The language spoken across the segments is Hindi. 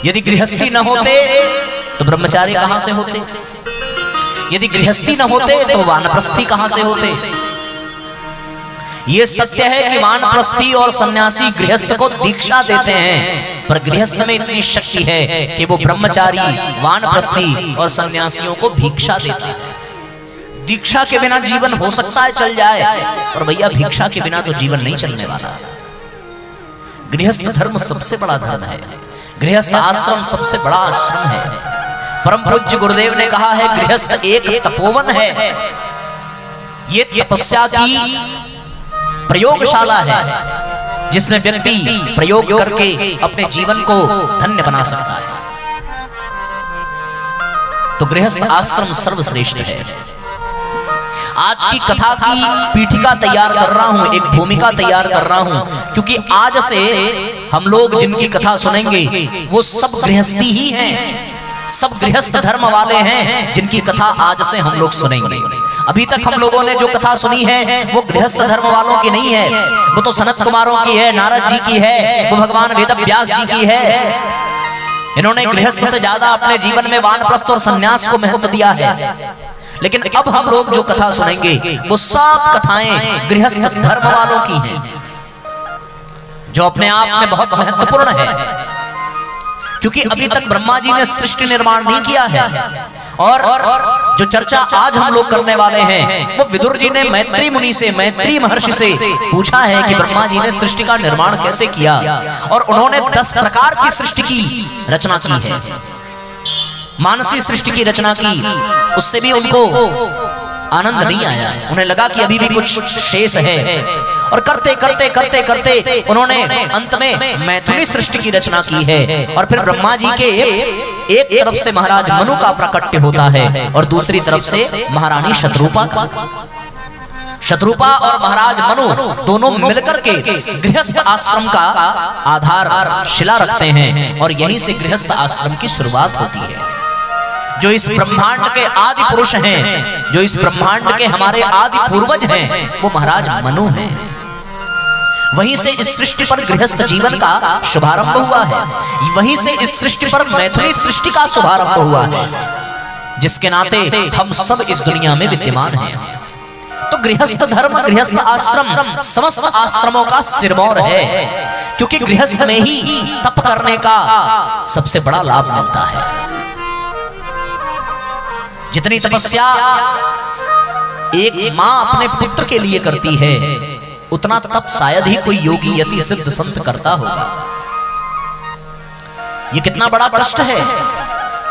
यदि गृहस्थी न होते तो ब्रह्मचारी कहां से होते? यदि गृहस्थी न होते तो वानप्रस्थी कहां से होते? यह सत्य है कि वानप्रस्थी और सन्यासी गृहस्थ को दीक्षा देते हैं, पर गृहस्थ में इतनी शक्ति है कि वो ब्रह्मचारी, वानप्रस्थी और सन्यासियों को भिक्षा देता है। दीक्षा के बिना जीवन हो सकता है चल जाए, पर भैया भिक्षा के बिना तो जीवन नहीं चलने वाला। गृहस्थ धर्म सबसे बड़ा धर्म है, गृहस्थ आश्रम सबसे बड़ा आश्रम है। परम पूज्य गुरुदेव ने कहा है गृहस्थ एक तपोवन है, ये तपस्या की प्रयोगशाला है जिसमें व्यक्ति प्रयोग करके अपने जीवन को धन्य बना सकता है। तो गृहस्थ आश्रम सर्वश्रेष्ठ है। आज की कथा की पीठिका तैयार कर रहा हूं, एक भूमिका तैयार कर रहा हूं, क्योंकि आज से हम लोग जिनकी कथा सुनेंगे वो सब गृहस्थी ही हैं, सब गृहस्थ धर्म वाले हैं जिनकी कथा आज से हम लोग सुनेंगे। अभी तक हम लोगों ने जो कथा सुनी है वो गृहस्थ धर्म वालों की नहीं है, वो तो सनत कुमारों की है, नारद जी की है, वो भगवान वेदव्यास जी की है। इन्होंने गृहस्थ से ज्यादा अपने जीवन में वानप्रस्थ और संन्यास को महत्व दिया है। लेकिन अब हम लोग जो कथा सुनेंगे वो सब कथाएं गृहस्थ धर्म वालों की हैं, जो अपने आप में बहुत महत्वपूर्ण है। क्योंकि अभी तक ब्रह्मा जी ने सृष्टि निर्माण नहीं किया है, और जो चर्चा आज हम लोग करने वाले हैं वो विदुर जी ने मैत्री मुनि से, मैत्री महर्षि से पूछा है कि ब्रह्मा जी ने सृष्टि का निर्माण कैसे किया, और उन्होंने 10 प्रकार की सृष्टि की रचना की है। मानसी सृष्टि की रचना की, उससे भी उनको आनंद नहीं आया, उन्हें लगा कि अभी भी कुछ शेष है, और करते करते करते करते उन्होंने अंत में मैथुनी सृष्टि की रचना की है। और फिर ब्रह्मा जी के एक तरफ से महाराज मनु का प्राकट्य होता है और दूसरी तरफ से महारानी शतरूपा का। शतरूपा और महाराज मनु दोनों मिलकर के गृहस्थ आश्रम का आधार शिला रखते हैं, और यहीं से गृहस्थ आश्रम की शुरुआत होती है। जो इस ब्रह्मांड के आदि पुरुष हैं, जो इस ब्रह्मांड के हमारे आदि पूर्वज हैं, वो महाराज मनु हैं। वहीं से इस सृष्टि पर गृहस्थ जीवन का शुभारंभ हुआ है, वहीं से इस सृष्टि पर मैथुनी सृष्टि का शुभारंभ हुआ है, जिसके नाते हम सब इस दुनिया में विद्यमान हैं। तो गृहस्थ धर्म, गृहस्थ आश्रम समस्त आश्रमों का सिरमौर है, क्योंकि गृहस्थ में ही तप करने का सबसे बड़ा लाभ मिलता है। जितनी तपस्या एक मां अपने पुत्र के लिए करती है, उतना तप शायद ही कोई योगी यति सिद्ध संत करता होगा। ये कितना बड़ा कष्ट है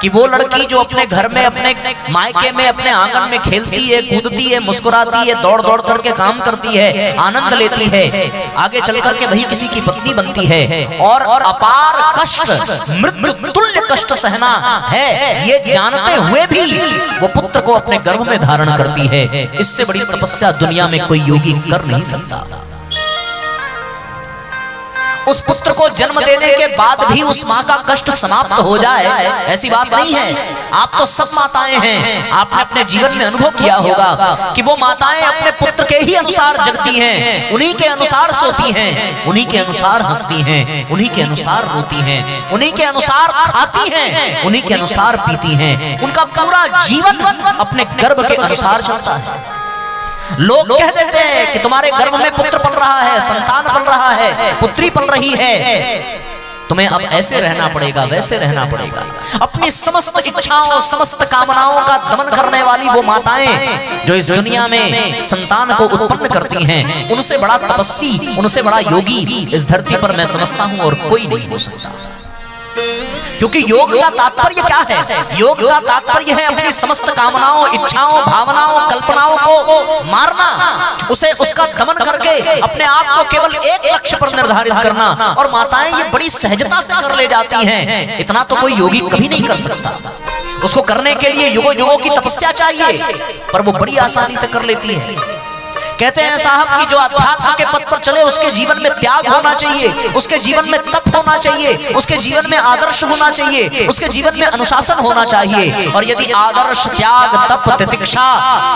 कि वो लड़की जो अपने घर में, अपने मायके में, अपने आंगन में खेलती है, कूदती है, मुस्कुराती है, दौड़ दौड़ करके काम करती है, आनंद लेती है, आगे चल करके वही किसी की पत्नी बनती है, और अपार कष्ट, मृत्यु तुल्य कष्ट सहना है, ये जानते हुए भी वो पुत्र को अपने गर्भ में धारण करती है। इससे बड़ी तपस्या दुनिया में कोई योगी कर नहीं सकता। उस पुत्र को जन्म देने के बाद भी उस मां का कष्ट समाप्त हो जाए, ऐसी बात नहीं है। आप तो सब माताएं हैं, आपने अपने जीवन में अनुभव किया होगा कि वो माताएं अपने पुत्र के ही अनुसार जगती हैं, उन्हीं के अनुसार सोती हैं, उन्हीं के अनुसार हंसती हैं, उन्हीं के अनुसार रोती हैं, उन्हीं के अनुसार खाती हैं, उन्हीं के अनुसार पीती हैं। उनका पूरा जीवन अपने गर्भ के अनुसार चलता है। लोग कह देते हैं कि तुम्हारे गर्भ में पुत्र पल रहा है, संतान पल रहा है, पुत्री पल रही है, तुम्हें अब ऐसे रहना पड़ेगा, वैसे रहना पड़ेगा। अपनी समस्त इच्छाओं, समस्त कामनाओं का दमन करने वाली वो माताएं जो इस दुनिया में संतान को उत्पन्न करती हैं, उनसे बड़ा तपस्वी, उनसे बड़ा योगी इस धरती पर मैं समझता हूं और कोई नहीं हो सकता। क्योंकि योग का तात्पर्य क्या है? योग का तात्पर्य है अपनी समस्त कामनाओं, इच्छाओं, भावनाओं, कल्पनाओं को मारना, उसे उसका दमन करके अपने आप को केवल एक लक्ष्य पर निर्धारित करना। और माताएं ये बड़ी सहजता से कर ले जाती हैं। इतना तो कोई योगी कभी नहीं कर सकता। उसको करने के लिए युगों युगों की तपस्या चाहिए, पर वो बड़ी आसानी से कर लेती है। कहते हैं साहब कि जो अध्यात्म के पथ पर चले उसके जीवन में त्याग होना चाहिए, उसके जीवन में तप होना चाहिए, उसके जीवन में आदर्श होना चाहिए, उसके जीवन में अनुशासन होना चाहिए। और यदि आदर्श, त्याग, तप, तितिक्षा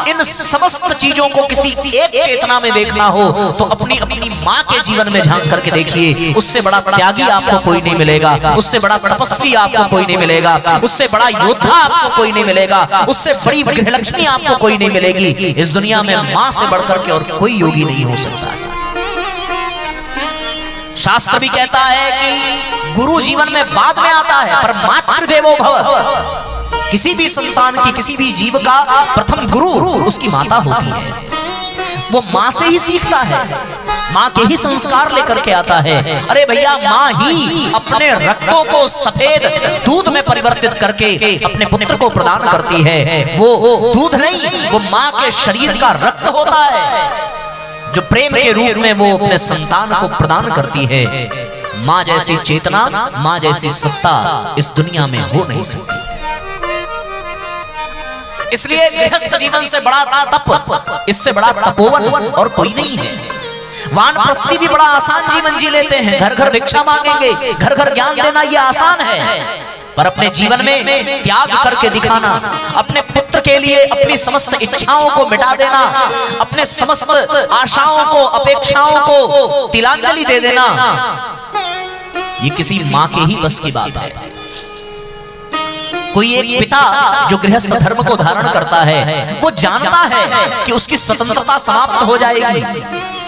इन समस्त चीजों को किसी एक चेतना में देखना हो तो अपनी अपनी माँ के जीवन में झांक करके देखिए। उससे बड़ा त्यागी आपको कोई नहीं मिलेगा, उससे बड़ा तपस्वी आपको कोई नहीं मिलेगा, उससे बड़ा योद्धा आपको कोई नहीं मिलेगा, उससे बड़ी गृहलक्ष्मी आपको कोई नहीं मिलेगी। इस दुनिया में माँ से बढ़कर और कोई योगी नहीं हो सकता है। शास्त्र भी कहता है कि गुरु जीवन में बाद में आता है, पर मातृदेवो भव। किसी भी संतान की, किसी भी जीव का प्रथम गुरु उसकी माता होती है। वो माँ से ही सीखता है, माँ के ही संस्कार लेकर के आता है। अरे भैया, माँ ही अपने रक्तों को सफेद दूध में परिवर्तित करके अपने पुत्र को प्रदान करती है। वो दूध नहीं, वो माँ के शरीर का रक्त होता है जो प्रेम के रूप में वो अपने संतान को प्रदान करती है। माँ जैसी चेतना, माँ जैसी सत्ता इस दुनिया में हो नहीं सकती। इसलिए गृहस्थ जीवन से बड़ा तप, इससे बड़ा तपोवन और कोई नहीं है। वानप्रस्थी भी बड़ा आसान जीवन जी लेते हैं, घर घर भिक्षा मांगेंगे, घर घर ज्ञान देना ये आसान है। पर अपने जीवन में त्याग करके दिखाना, अपने पुत्र के लिए अपनी समस्त इच्छाओं को मिटा देना, अपने समस्त आशाओं को, अपेक्षाओं को तिलांजलि दे देना, ये किसी माँ के ही बस की बात है। कोई एक पिता जो गृहस्थ धर्म को धारण करता है, वो जानता है कि उसकी स्वतंत्रता समाप्त हो जाएगी।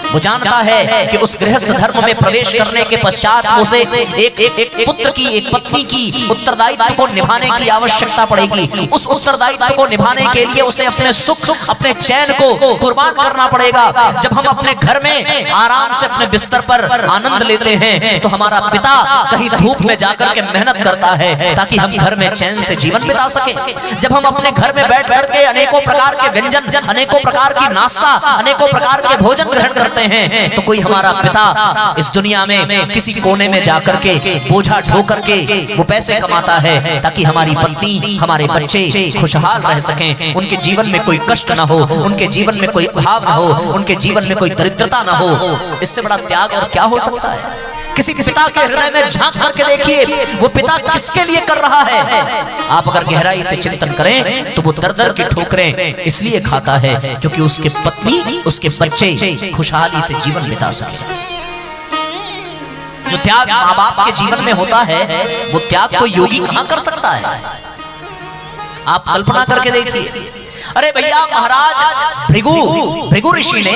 वो जानता है कि उस गृहस्थ धर्म में प्रवेश करने के पश्चात उसे एक पुत्र की, एक पत्नी की उत्तरदायित्व को निभाने की आवश्यकता पड़ेगी। उस उत्तरदायित्व को निभाने के लिए उसे अपने सुख, अपने चैन को कुर्बान करना पड़ेगा। जब हम अपने घर में आराम से अपने बिस्तर पर आनंद लेते हैं तो हमारा पिता कहीं धूप में जाकर के मेहनत करता है ताकि हम घर में चैन से जीवन बिता सके। जब हम अपने घर में बैठ करके अनेकों प्रकार के व्यंजन, अनेकों प्रकार की नाश्ता, अनेकों प्रकार के भोजन ग्रहण करते हैं तो कोई हमारा पिता इस दुनिया में किसी कोने में जाकर के बोझा ढो करके वो पैसे कमाता है ताकि हमारी पत्नी, हमारे बच्चे खुशहाल रह सकें, उनके जीवन में कोई कष्ट ना हो, उनके जीवन में कोई अभाव ना हो, उनके जीवन में कोई दरिद्रता ना हो। इससे बड़ा त्याग और क्या हो सकता है? किसी पिता के हृदय में झांक करके देखिए, वो पिता किसके लिए कर रहा है। आप अगर गहराई से चिंतन करें तो वो दर दर की ठोकरें इसलिए खाता है क्योंकि उसके पत्नी, उसके बच्चे खुशहाली से जीवन बिता सके। जो त्याग माँ बाप के जीवन में होता है वो त्याग कोई योगी कहां कर सकता है? आप कल्पना करके देखिए। अरे भैया, महाराज भृगु ऋषि ने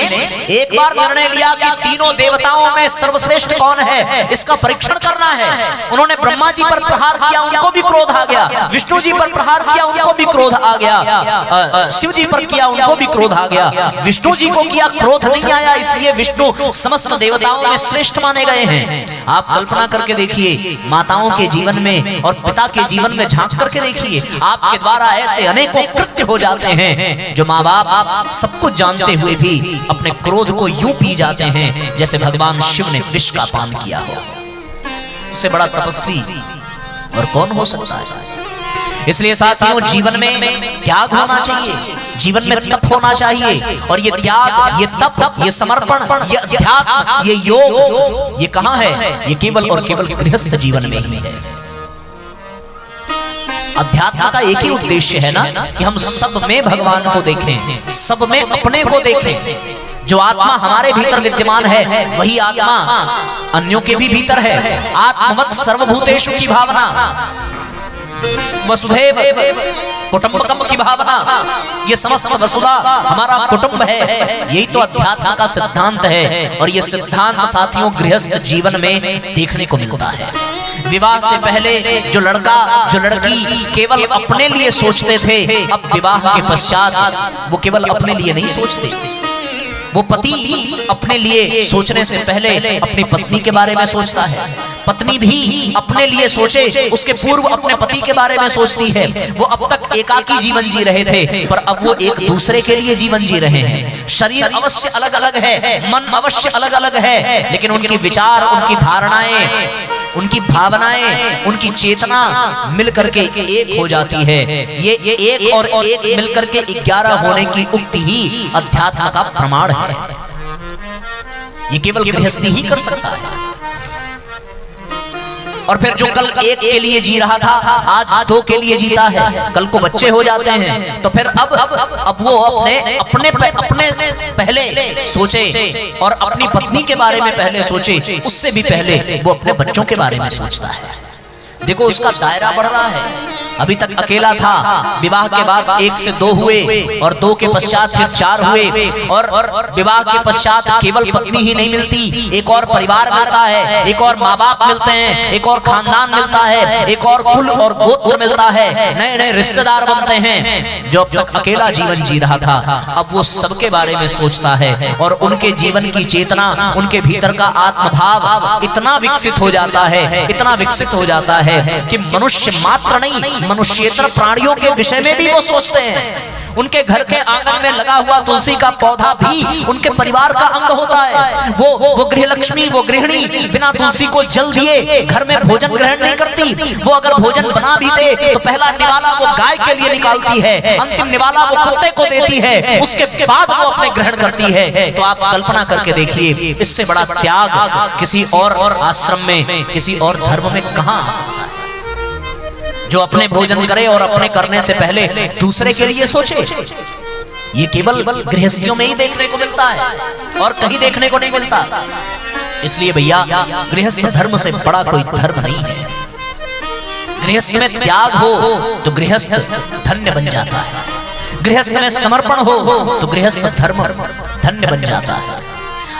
एक बार निर्णय लिया कि तीनों देवताओं में सर्वश्रेष्ठ कौन है, इसका परीक्षण करना है। उन्होंने ब्रह्मा जी पर प्रहार किया, उनको भी क्रोध आ गया। विष्णु जी पर प्रहार किया, उनको भी क्रोध आ गया। शिव जी पर किया, उनको भी क्रोध आ गया। विष्णु जी को किया, क्रोध नहीं आया, इसलिए विष्णु समस्त देवताओं में श्रेष्ठ माने गए हैं। आप कल्पना करके देखिए, माताओं के जीवन में और पिता के जीवन में झांक करके देखिए, आपके द्वारा ऐसे अनेकों कृत्य हो जाते हैं जो माँ बाप सब कुछ जानते हुए भी अपने क्रोध को यूं पी जाते हैं जैसे भगवान शिव ने विष का पान किया हो। उससे बड़ा तपस्वी और कौन हो सकता है? इसलिए साथियों, जीवन में त्याग होना चाहिए, जीवन में तप होना चाहिए। और ये त्याग, ये तप, ये समर्पण, ये अध्यात्म, ये योग, ये कहाँ है? ये केवल और केवल गृहस्थ जीवन में ही है। अध्यात्म का एक ही उद्देश्य है ना कि हम सब में भगवान को देखें, सब में अपने को देखें। जो आत्मा हमारे भीतर विद्यमान है वही आत्मा अन्यों के भी भीतर है। आत्मवत् सर्वभूतेषु की भावना, वसुधैव कुटुंबकम की भावना, ये समस्त वसुधा हमारा कुटुंब है। यही तो अध्यात्म का सिद्धांत है। और ये सिद्धांत साथियों गृहस्थ जीवन में देखने को मिलता है। विवाह से पहले जो लड़का, जो लड़की केवल अपने लिए सोचते थे, अब विवाह के पश्चात वो केवल अपने लिए नहीं सोचते। वो पति अपने लिए सोचने से पहले अपनी पत्नी के बारे में सोचता है, पत्नी भी अपने लिए सोचे उसके पूर्व अपने पति के बारे में सोचती है। वो अब तक एकाकी जीवन जी रहे थे, पर अब वो एक दूसरे के लिए जीवन जी रहे हैं। शरीर अवश्य अलग अलग है, मन अवश्य अलग अलग है, लेकिन उनकी विचार, उनकी धारणाएं, उनकी भावनाएं, उनकी चेतना मिलकर के एक हो जाती है। ये एक और एक मिलकर के 11 होने की उक्ति ही अध्यात्म का प्रमाण है। ये केवल गृहस्थी ही कर सकता है। और फिर जो कल एक के लिए जी रहा था आज 2 के लिए जीता है। कल को बच्चे हो जाते हैं तो फिर अब वो अपने पहले सोचे और अपनी पत्नी के बारे में पहले सोचे, उससे भी पहले वो अपने बच्चों के बारे में सोचता है। देखो उसका दायरा बढ़ रहा है। अभी तक अकेला था, विवाह के बाद 1 से 2 हुए और 2 के पश्चात फिर 4 हुए और विवाह के पश्चात केवल पत्नी ही नहीं मिलती, एक और परिवार मिलता है, एक और माँ बाप मिलते हैं, एक और खानदान मिलता है, एक और कुल और गोत्र मिलता है, नए नए रिश्तेदार बनते हैं। जो अब तक अकेला जीवन जी रहा था अब वो सबके बारे में सोचता है और उनके जीवन की चेतना, उनके भीतर का आत्मभाव इतना विकसित हो जाता है, इतना विकसित हो जाता है कि मनुष्य मात्र नहीं, मनुष्येतर प्राणियों के विषय में भी वो सोचते हैं। उनके घर के आंगन में लगा हुआ तुलसी का पौधा भी उनके परिवार का अंग होता है। वो गृहलक्ष्मी, वो गृहिणी बिना तुलसी को जल दिए घर में भोजन ग्रहण नहीं करती। वो अगर भोजन बना भी दे तो पहला निवाला वो गाय के लिए निकालती है, अंतिम निवाला वो कुत्ते को देती है, उसके बाद वो अपने ग्रहण करती है। तो आप कल्पना करके देखिए, इससे बड़ा त्याग किसी और आश्रम में, किसी और धर्म में कहां आ सकता है। जो अपने भोजन करे और अपने करने से पहले दूसरे के लिए सोचे, ये केवल गृहस्थियों में ही देखने को मिलता है और कहीं देखने को नहीं मिलता। इसलिए भैया गृहस्थ धर्म से बड़ा कोई धर्म नहीं है। गृहस्थ में त्याग हो तो गृहस्थ धन्य बन जाता है। गृहस्थ में समर्पण हो तो गृहस्थ धर्म धन्य बन जाता है।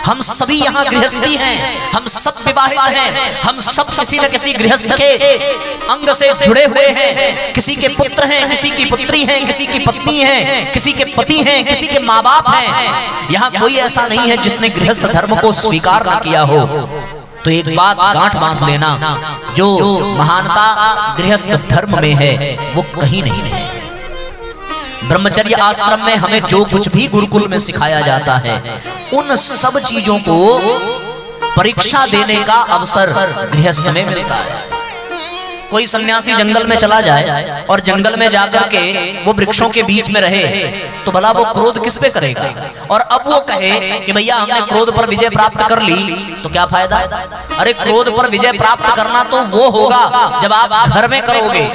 हम सभी यहाँ गृहस्थी हैं, हम सब विवाहित हैं, हम सब किसी न किसी गृहस्थ के अंग से जुड़े हुए हैं। किसी के पुत्र हैं, किसी की पुत्री हैं, किसी की पत्नी है, किसी के पति हैं, किसी के माँ बाप हैं। यहाँ कोई ऐसा नहीं है जिसने गृहस्थ धर्म को स्वीकार न किया हो। तो एक बात गांठ बांध लेना, जो महानता गृहस्थ धर्म में है वो कहीं नहीं है। ब्रह्मचर्य आश्रम में हमें जो कुछ भी गुरुकुल में सिखाया जाता है उन सब चीजों को परीक्षा देने का अवसर गृहस्थ में मिलता है। कोई सन्यासी जंगल में चला जाए और जंगल में जाकर के वो वृक्षों के बीच में रहे तो भला वो क्रोध किस पे करेगा। और अब वो कहे कि भैया हमने क्रोध पर विजय प्राप्त कर ली तो क्या फायदा। अरे क्रोध पर विजय प्राप्त करना तो वो होगा जब आप घर में करोगे।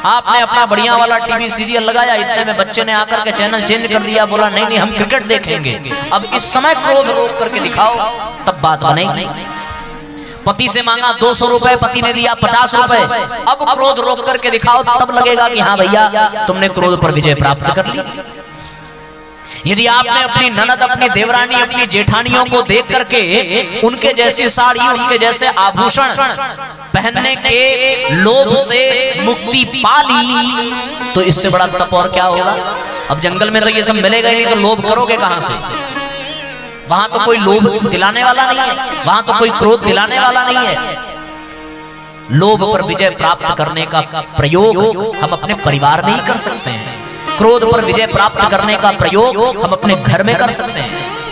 आपने अपना बढ़िया वाला टीवी सीरियल लगाया, इतने में बच्चे ने आकर के चैनल चेंज कर दिया, बोला नहीं नहीं हम क्रिकेट देखेंगे। अब इस समय क्रोध रोक करके दिखाओ तब बात बनेगी। पति से मांगा 200 रुपए, पति ने दिया 50 रुपए, अब क्रोध रोक करके दिखाओ तब लगेगा कि हाँ भैया तुमने क्रोध पर विजय प्राप्त कर ली। यदि आपने अपनी ननद, अपनी देवरानी, अपनी जेठानियों को देख करके उनके जैसी साड़ी, उनके जैसे आभूषण पहनने के लोभ से मुक्ति पा ली तो इससे बड़ा तप और क्या होगा। अब जंगल में तो ये सब मिलेगा ही नहीं तो लोभ करोगे कहां से। वहां तो कोई लोभ दिलाने वाला नहीं है, वहां तो कोई क्रोध दिलाने वाला नहीं है। लोभ पर विजय प्राप्त करने का प्रयोग हम अपने परिवार में ही कर सकते हैं। क्रोध पर विजय प्राप्त करने का प्रयोग हम अपने घर में कर सकते हैं।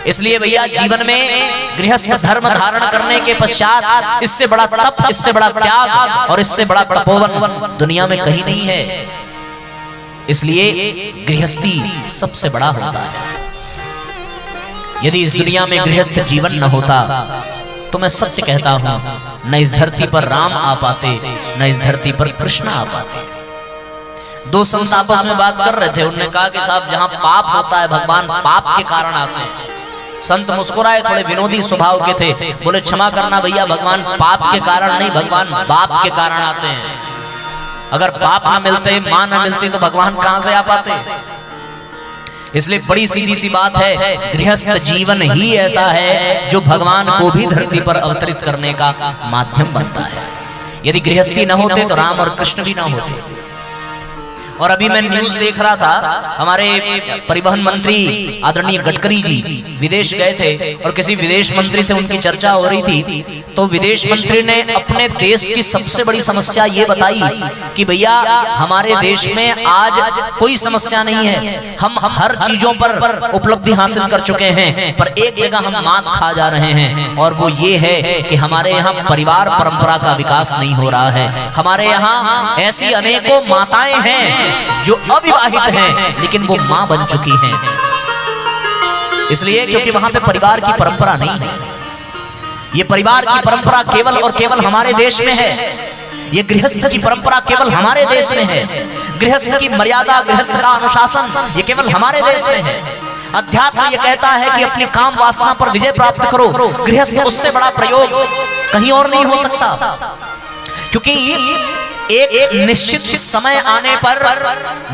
इसलिए भैया जीवन में गृहस्थ धर्म धारण करने के पश्चात इससे बड़ा तप, इससे बड़ा त्याग और इससे बड़ा तपोवन दुनिया में कहीं नहीं है। इसलिए गृहस्थी सबसे बड़ा होता है। यदि इस दुनिया में गृहस्थ जीवन न होता तो मैं सत्य कहता हूं न इस धरती पर राम आ पाते, न इस धरती पर कृष्ण आ पाते। दो संत आपस में बात कर रहे थे, उन्होंने कहा कि साहब जहां पाप होता है भगवान पाप के कारण आते हैं। संत मुस्कुराए, थोड़े विनोदी स्वभाव के थे, बोले क्षमा करना भैया भगवान पाप के कारण नहीं, भगवान बाप के कारण आते हैं। अगर बाप ना मिलते, मां ना मिलती तो भगवान कहां से आ पाते। इसलिए बड़ी सीधी सी बात है, गृहस्थ जीवन ही ऐसा है जो भगवान को भी धरती पर अवतरित करने का माध्यम बनता है। यदि गृहस्थी न होते तो राम और कृष्ण भी ना होते। और अभी मैं न्यूज देख रहा था, हमारे परिवहन मंत्री आदरणीय गडकरी जी विदेश गए थे और किसी विदेश मंत्री से उनकी चर्चा हो रही थी, तो विदेश मंत्री ने अपने देश की सबसे बड़ी समस्या ये बताई कि भैया हमारे देश में आज कोई समस्या नहीं है, हम हर चीजों पर उपलब्धि हासिल कर चुके हैं, पर एक जगह हम मात खा जा रहे हैं और वो ये है कि हमारे यहाँ परिवार परंपरा का विकास नहीं हो रहा है। हमारे यहाँ ऐसी अनेकों माताएं हैं जो अविवाहित हैं लेकिन वो मां बन चुकी हैं, इसलिए क्योंकि वहां पे परिवार की परंपरा नहीं है। ये परिवार की परंपरा केवल और केवल हमारे देश में है, ये गृहस्थ की परंपरा केवल हमारे देश में है, गृहस्थ की मर्यादा, गृहस्थ का अनुशासन ये केवल हमारे देश में है। अध्यात्म ये कहता है कि अपनी काम वासना पर विजय प्राप्त करो, गृहस्थ उससे बड़ा प्रयोग कहीं और नहीं हो सकता, क्योंकि एक निश्चित समय आने पर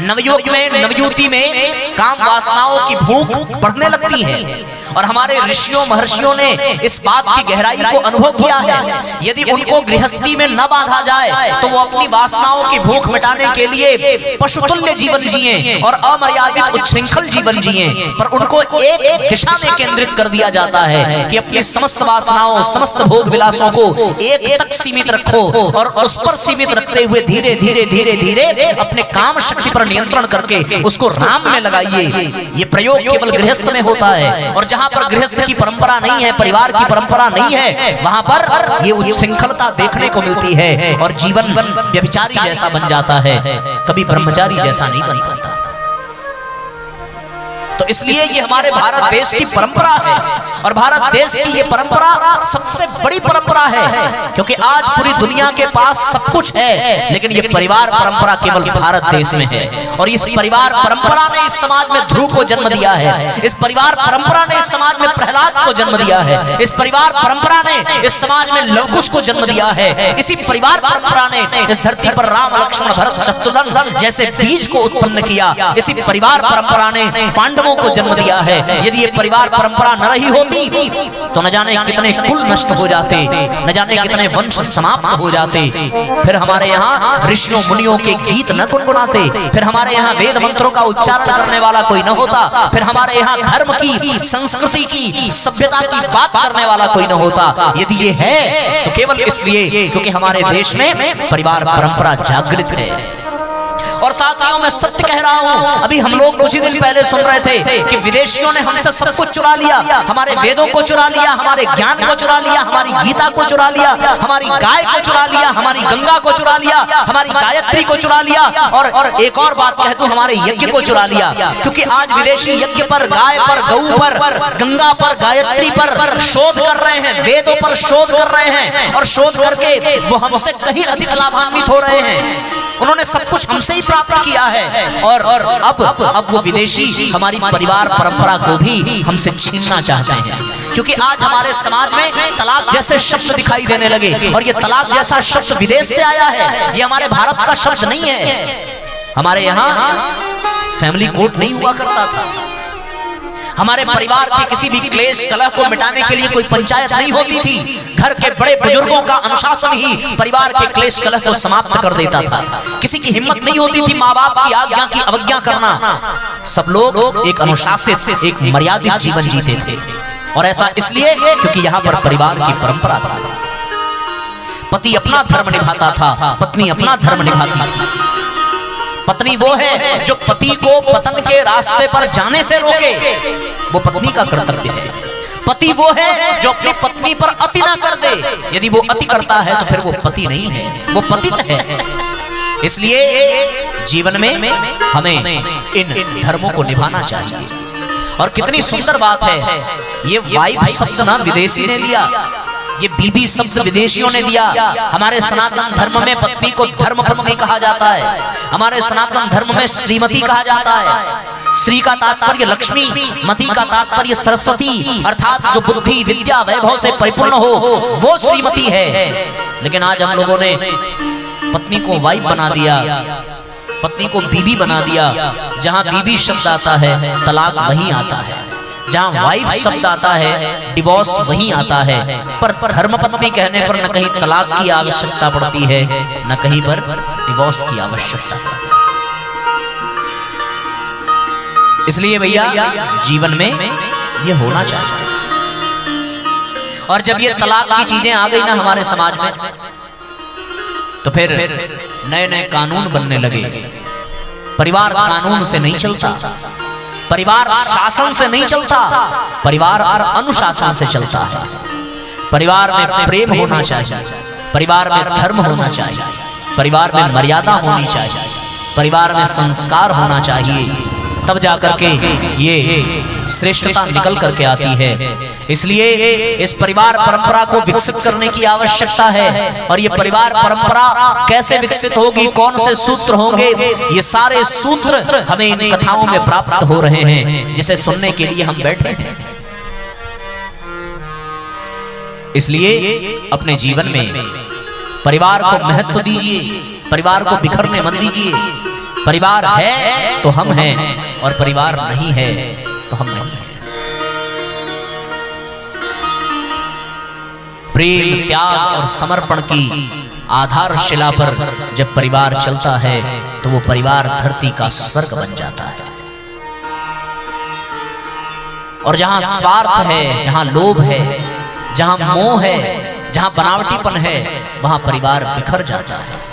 नवयुग में, नवयुवती में काम वासनाओं की भूख बढ़ने लगती है और हमारे ऋषियों महर्षियों ने इस बात की गहराई को अनुभव किया है। यदि उनको गृहस्थी में न बांधा जाए तो वो अपनी वासनाओं की भूख मिटाने के लिए पशुतुल्य जीवन जिए और अमर्यादित उच्छृंखल जीवन जिए, पर उनको एक दिशा में केंद्रित कर दिया जाता है कि अपनी समस्त वासनाओं, समस्त भोग विलासों को एक तक सीमित रखो और उस पर सीमित रखते हुए धीरे धीरे धीरे धीरे अपने काम शक्ति पर नियंत्रण करके उसको राम में लगाइए। ये प्रयोग केवल गृहस्थ में होता है, और जहां पर गृहस्थ की परंपरा नहीं है, परिवार की परंपरा नहीं है, वहां पर ये उच्छृंखलता देखने को मिलती है और जीवन व्यभिचारी जैसा बन जाता है, कभी ब्रह्मचारी जैसा नहीं बन पाता। तो इसलिए ये हमारे भारत देश की परंपरा है और भारत देश की ये परंपरा सबसे बड़ी परंपरा है, क्योंकि आज पूरी दुनिया के पास सब कुछ है लेकिन ये परिवार परंपरा केवल भारत देश में है। और इस परिवार परंपरा ने इस समाज में ध्रुव को जन्म दिया है, इस परिवार परंपरा ने इस समाज में प्रहलाद को जन्म दिया है, इस परिवार परंपरा ने इस समाज में लवकुश को जन्म दिया है, इसी परिवार परंपरा ने इस धरती पर राम, लक्ष्मण, भरत, शत्रुघ्न जैसे बीज को उत्पन्न किया, इसी परिवार परंपरा ने पांडव को जन्म दिया है। यदि ये परिवार परंपरा न रही होती तो न जाने कितने कुल नष्ट हो जाते, न जाने कितने वंश समाप्त हो जाते, फिर हमारे यहाँ ऋषियों मुनियों के गीत न गुनगुनाते, फिर हमारे यहाँ वेद मंत्रों का उच्चारण करने वाला कोई न होता, फिर हमारे यहाँ धर्म की, संस्कृति की, सभ्यता की बात करने वाला कोई न होता। यदि ये है तो केवल इसलिए क्योंकि हमारे देश में परिवार परंपरा जागृत है। और साथियों मैं सत्य कह रहा हूं, अभी हम लोग कुछ ही दिन पहले सुन रहे थे कि विदेशियों ने हमसे सब कुछ चुरा लिया, हमारे वेदों को चुरा लिया, हमारे ज्ञान को चुरा लिया, हमारी गीता को चुरा लिया, हमारी गाय को चुरा लिया, हमारी गंगा को चुरा लिया, हमारी गायत्री को चुरा लिया, और एक और बात कह दूं, हमारे यज्ञ को चुरा लिया। क्योंकि आज विदेशी यज्ञ पर, गाय पर, गऊ पर, गंगा पर, गायत्री पर शोध कर रहे हैं, वेदों पर शोध कर रहे हैं, और शोध करके वो हमसे कहीं अधिक लाभान्वित हो रहे हैं। उन्होंने सब कुछ हमसे ही प्राप्त किया है और अब वो विदेशी हमारी परिवार परंपरा को भी हमसे छीनना चाहते हैं। क्योंकि आज हमारे समाज में तलाक जैसे शब्द दिखाई देने लगे, और ये तलाक जैसा शब्द विदेश से आया है, ये हमारे भारत का शब्द नहीं है। हमारे यहाँ फैमिली कोर्ट नहीं हुआ करता था, हमारे परिवार के किसी भी क्लेश कलह को मिटाने के लिए कोई पंचायत नहीं होती थी, घर के बड़े बुजुर्गों का अनुशासन ही परिवार के क्लेश कलह को समाप्त कर देता था। किसी की हिम्मत नहीं होती थी माँ बाप की आज्ञा की अवज्ञा करना, सब लोग एक अनुशासित, एक मर्यादित जीवन जीते थे। और ऐसा इसलिए क्योंकि यहाँ पर परिवार की परंपरा था, पति अपना धर्म निभाता था, पत्नी अपना धर्म निभाती थी। पत्नी वो है जो पति को पतन के रास्ते पर जाने से रोके, वो पत्नी का कर्तव्य है। पति वो है जो अपनी पत्नी पर अति ना कर दे, यदि वो अति करता है तो फिर वो पति नहीं है, वो पतित है। इसलिए जीवन में हमें इन धर्मों को निभाना चाहिए। और कितनी सुंदर बात है, ये वाइफ शब्द ना विदेशी ने दिया, ये बीबी शब्द विदेशियों ने दिया। हमारे सनातन धर्म में पत्नी को धर्म पत्नी कहा जाता है, हमारे सनातन धर्म में श्रीमती कहा जाता है। श्री का तात्पर्य लक्ष्मी, मती का तात्पर्य सरस्वती, अर्थात जो बुद्धि, विद्या, वैभव से परिपूर्ण हो वो श्रीमती है। लेकिन आज हम लोगों ने पत्नी को वाइफ बना दिया, पत्नी को बीबी बना दिया। जहां बीबी शब्द आता है तलाक वहीं आता है, जहां वाइफ शब्द आता है डिवोर्स वहीं आता है। पर धर्मपत्नी कहने पर न कहीं तलाक की आवश्यकता पड़ती है, न कहीं पर डिवोर्स की आवश्यकता पड़ती है। इसलिए भैया जीवन में ये होना चाहिए। और जब ये तलाक की चीजें आ गई ना हमारे समाज में, तो फिर नए नए कानून बनने लगे। परिवार कानून से नहीं चलता, परिवार शासन से नहीं चलता, परिवार अनुशासन से चलता है। परिवार में प्रेम होना चाहिए, परिवार में धर्म होना चाहिए, परिवार में मर्यादा होनी चाहिए, परिवार में संस्कार होना चाहिए, तब जाकर के ये श्रेष्ठता निकल करके आती है। इसलिए इस परिवार परंपरा को विकसित करने की आवश्यकता है। और ये परिवार परंपरा कैसे विकसित होगी, कौन से सूत्र होंगे, ये सारे सूत्र हमें इन कथाओं में प्राप्त हो रहे हैं, जिसे सुनने के लिए हम बैठे हैं। इसलिए अपने जीवन में परिवार को महत्व दीजिए, परिवार को बिखरने मत दीजिए। परिवार है तो हम हैं, और परिवार नहीं है तो हम नहीं हैं। प्रेम, त्याग और समर्पण की आधारशिला पर जब परिवार चलता है तो वो परिवार धरती का स्वर्ग बन जाता है। और जहां स्वार्थ है, जहां लोभ है, जहां मोह है, जहां बनावटीपन है, वहां परिवार बिखर जाता है।